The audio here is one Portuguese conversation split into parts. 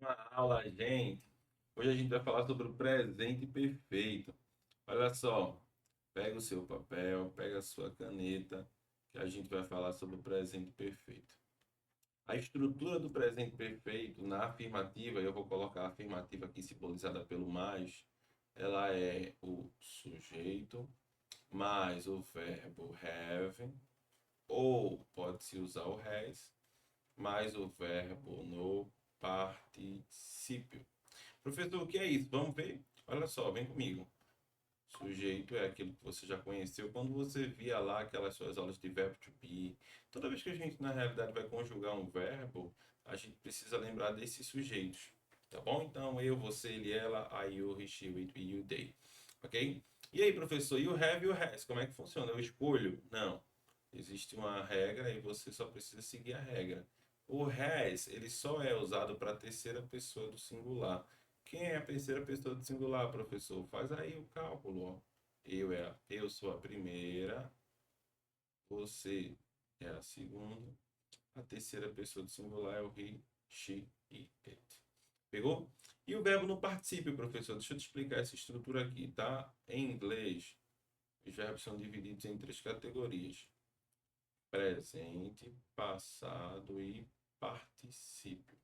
Uma aula, gente. Hoje a gente vai falar sobre o presente perfeito. Olha só, pega o seu papel, pega a sua caneta, que a gente vai falar sobre o presente perfeito. A estrutura do presente perfeito na afirmativa, eu vou colocar a afirmativa aqui simbolizada pelo mais, ela é o sujeito mais o verbo have, ou pode-se usar o has, mais o verbo no particípio. Professor, o que é isso? Vamos ver? Olha só, vem comigo. Sujeito é aquilo que você já conheceu quando você via lá aquelas suas aulas de verbo to be. Toda vez que a gente, na realidade, vai conjugar um verbo, a gente precisa lembrar desses sujeitos. Tá bom? Então, eu, você, ele, ela, I, you, he, she, it, we, you, they. Ok? E aí, professor, e o have e o has? Como é que funciona? Eu escolho? Não. Existe uma regra e você só precisa seguir a regra. O has, ele só é usado para a terceira pessoa do singular. Quem é a terceira pessoa do singular, professor? Faz aí o cálculo, ó. Eu sou a primeira, você é a segunda, a terceira pessoa do singular é o he, she e it. Pegou? E o verbo no particípio, professor? Deixa eu te explicar essa estrutura aqui, tá? Em inglês, os verbos são divididos em três categorias: presente, passado e particípio.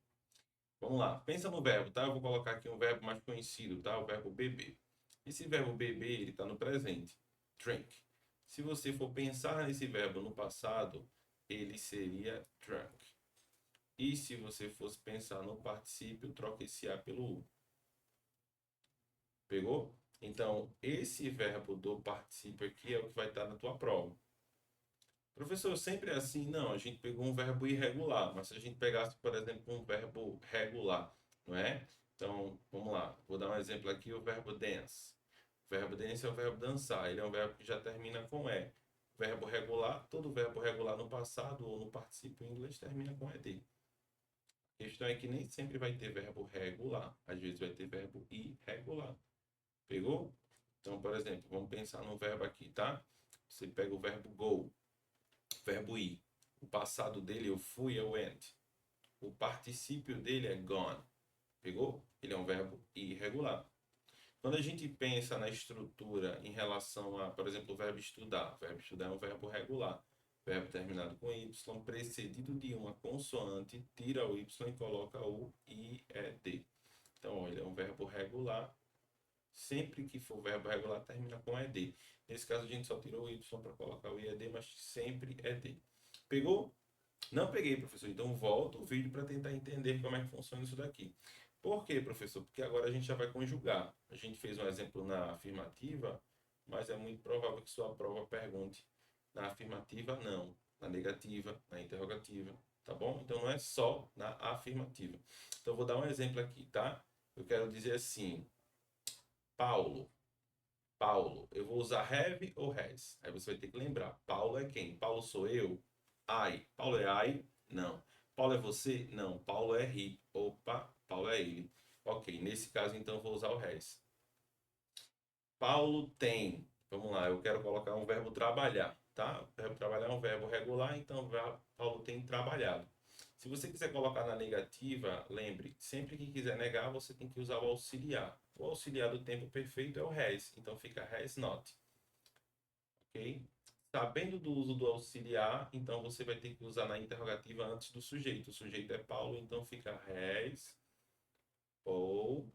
Vamos lá, pensa no verbo, tá? Eu vou colocar aqui um verbo mais conhecido, tá? O verbo beber. Esse verbo beber, ele está no presente. Drink. Se você for pensar nesse verbo no passado, ele seria drunk. E se você fosse pensar no particípio, troca esse A pelo U. Pegou? Então, esse verbo do particípio aqui é o que vai estar na tua prova. Professor, sempre é assim? Não, a gente pegou um verbo irregular, mas se a gente pegasse, por exemplo, um verbo regular, não é? Então, vamos lá. Vou dar um exemplo aqui, o verbo dance. O verbo dance é o verbo dançar, ele é um verbo que já termina com E. Verbo regular, todo verbo regular no passado ou no particípio em inglês termina com ED. A questão é que nem sempre vai ter verbo regular, às vezes vai ter verbo irregular. Pegou? Então, por exemplo, vamos pensar no verbo aqui, tá? Você pega o verbo go. Verbo ir. O passado dele, eu fui, eu went. O particípio dele é gone. Pegou? Ele é um verbo irregular. Quando a gente pensa na estrutura em relação a, por exemplo, o verbo estudar. O verbo estudar é um verbo regular. Verbo terminado com Y, precedido de uma consoante, tira o Y e coloca o IED. Então, ele é um verbo regular. Sempre que for verbo regular, termina com ED. Nesse caso, a gente só tirou o Y para colocar o IED, mas sempre ED. Pegou? Não peguei, professor. Então volta o vídeo para tentar entender como é que funciona isso daqui. Por quê, professor? Porque agora a gente já vai conjugar. A gente fez um exemplo na afirmativa, mas é muito provável que sua prova pergunte na afirmativa, não. Na negativa, na interrogativa, tá bom? Então não é só na afirmativa. Então eu vou dar um exemplo aqui, tá? Eu quero dizer assim, Paulo. Paulo, eu vou usar have ou has. Aí você vai ter que lembrar. Paulo é quem? Paulo sou eu? I. Paulo é I? Não. Paulo é você? Não. Paulo é he. Opa, Paulo é ele. Ok, nesse caso então eu vou usar o has. Paulo tem. Vamos lá, eu quero colocar um verbo trabalhar, tá? O verbo trabalhar é um verbo regular, então Paulo tem trabalhado. Se você quiser colocar na negativa, lembre, sempre que quiser negar, você tem que usar o auxiliar. O auxiliar do tempo perfeito é o has, então fica has not, ok? Sabendo do uso do auxiliar, então você vai ter que usar na interrogativa antes do sujeito. O sujeito é Paulo, então fica has, Paul,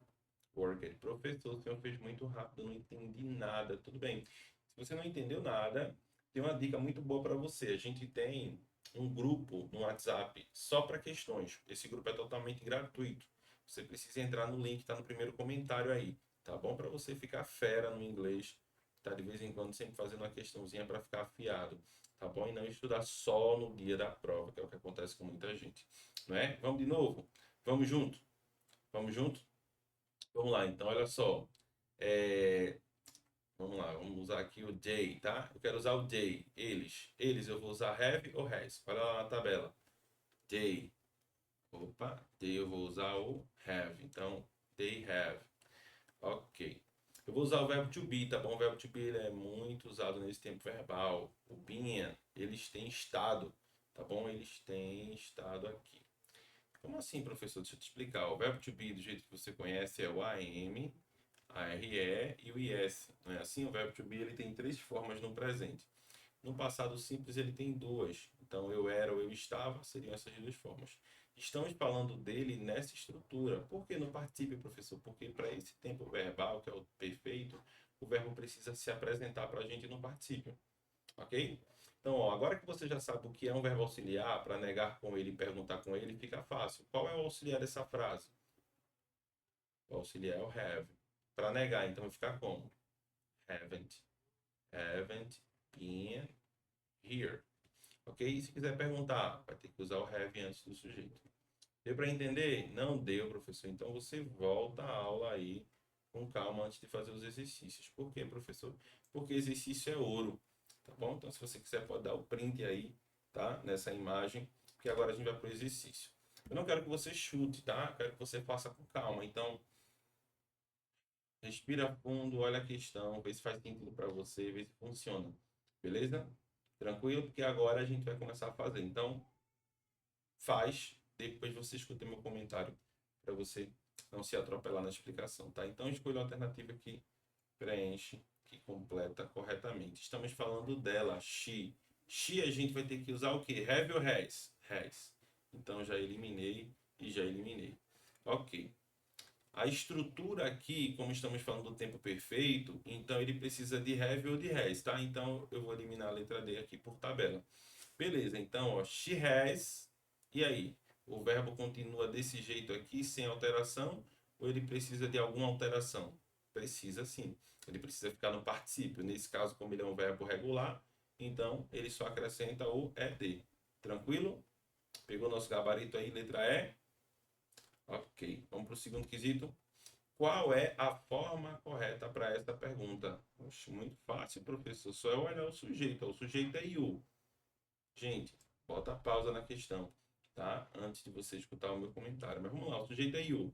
worked. Professor, o senhor fez muito rápido, não entendi nada. Tudo bem. Se você não entendeu nada, tem uma dica muito boa para você. A gente tem um grupo no WhatsApp só para questões. Esse grupo é totalmente gratuito. Você precisa entrar no link, está no primeiro comentário aí, tá bom? Para você ficar fera no inglês, tá de vez em quando sempre fazendo uma questãozinha para ficar afiado, tá bom? E não estudar só no dia da prova, que é o que acontece com muita gente, não é? Vamos de novo? Vamos junto? Vamos junto? Vamos lá, então, olha só. É, vamos lá, vamos usar aqui o they, tá? Eu quero usar o they, eles. Eles eu vou usar have ou has. Olha lá na tabela. They. Opa, they eu vou usar o have. Então, they have. Ok. Eu vou usar o verbo to be, tá bom? O verbo to be ele é muito usado nesse tempo verbal. O being, eles têm estado, tá bom? Eles têm estado aqui. Como assim, professor? Deixa eu te explicar. O verbo to be, do jeito que você conhece, é o am, a RE e o IS. Não é assim? O verbo to be ele tem três formas no presente. No passado simples ele tem duas. Então, eu era ou eu estava seriam essas duas formas. Estamos falando dele nessa estrutura. Por que no particípio, professor? Porque para esse tempo verbal, que é o perfeito, o verbo precisa se apresentar para a gente no particípio. Ok? Então, ó, agora que você já sabe o que é um verbo auxiliar, para negar com ele e perguntar com ele, fica fácil. Qual é o auxiliar dessa frase? O auxiliar é o have. Para negar, então vai ficar como? Haven't. Haven't been here. Ok? E se quiser perguntar, vai ter que usar o have antes do sujeito. Deu para entender? Não deu, professor. Então você volta a aula aí com calma antes de fazer os exercícios. Por quê, professor? Porque exercício é ouro, tá bom? Então se você quiser pode dar o print aí, tá? Nessa imagem, que agora a gente vai para o exercício. Eu não quero que você chute, tá? Eu quero que você faça com calma. Então, respira fundo, olha a questão, vê se faz sentido para você, vê se funciona. Beleza? Tranquilo? Porque agora a gente vai começar a fazer. Então, faz, depois você escuta meu comentário para você não se atropelar na explicação, tá? Então, escolha a alternativa que preenche, que completa corretamente. Estamos falando dela, she. She a gente vai ter que usar o quê? Have ou has? Has. Então, já eliminei e já eliminei. Ok. A estrutura aqui, como estamos falando do tempo perfeito, então ele precisa de have ou de has, tá? Então, eu vou eliminar a letra D aqui por tabela. Beleza, então, ó, she has. E aí? O verbo continua desse jeito aqui, sem alteração, ou ele precisa de alguma alteração? Precisa sim. Ele precisa ficar no particípio. Nesse caso, como ele é um verbo regular, então ele só acrescenta o ed. Tranquilo? Pegou nosso gabarito aí, letra E? Ok. Vamos para o segundo quesito. Qual é a forma correta para esta pergunta? Oxe, muito fácil, professor. Só é olhar o sujeito. O sujeito é you. Gente, bota pausa na questão, tá? Antes de você escutar o meu comentário. Mas vamos lá, o sujeito é you.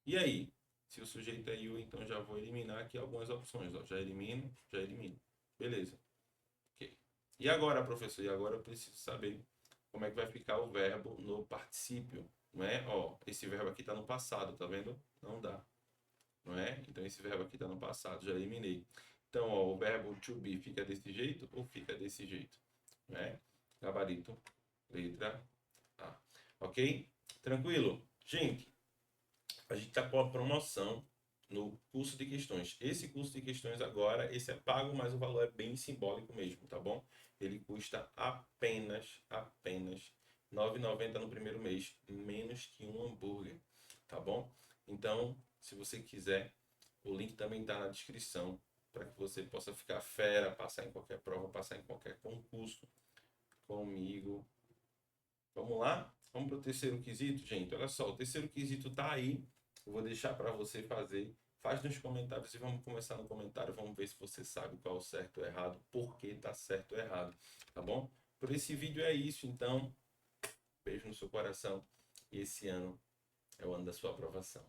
E aí? Se o sujeito é you, então já vou eliminar aqui algumas opções. Ó. Já elimino, já elimino. Beleza. Ok. E agora, professor? E agora eu preciso saber como é que vai ficar o verbo no particípio. Não é? Ó, esse verbo aqui está no passado, tá vendo? Não dá. Não é? Então esse verbo aqui está no passado, já eliminei. Então, ó, o verbo to be fica desse jeito ou fica desse jeito? Não é? Gabarito, letra A. Ok? Tranquilo? Gente, a gente está com a promoção no curso de questões. Esse curso de questões agora, esse é pago, mas o valor é bem simbólico mesmo, tá bom? Ele custa apenas R$ 9,90 no primeiro mês, menos que um hambúrguer, tá bom? Então, se você quiser, o link também está na descrição para que você possa ficar fera, passar em qualquer prova, passar em qualquer concurso comigo. Vamos lá? Vamos para o terceiro quesito, gente. Olha só, o terceiro quesito está aí. Eu vou deixar para você fazer. Faz nos comentários e vamos começar no comentário. Vamos ver se você sabe qual é o certo ou errado, por que está certo ou errado, tá bom? Por esse vídeo é isso, então. Beijo no seu coração. E esse ano é o ano da sua aprovação.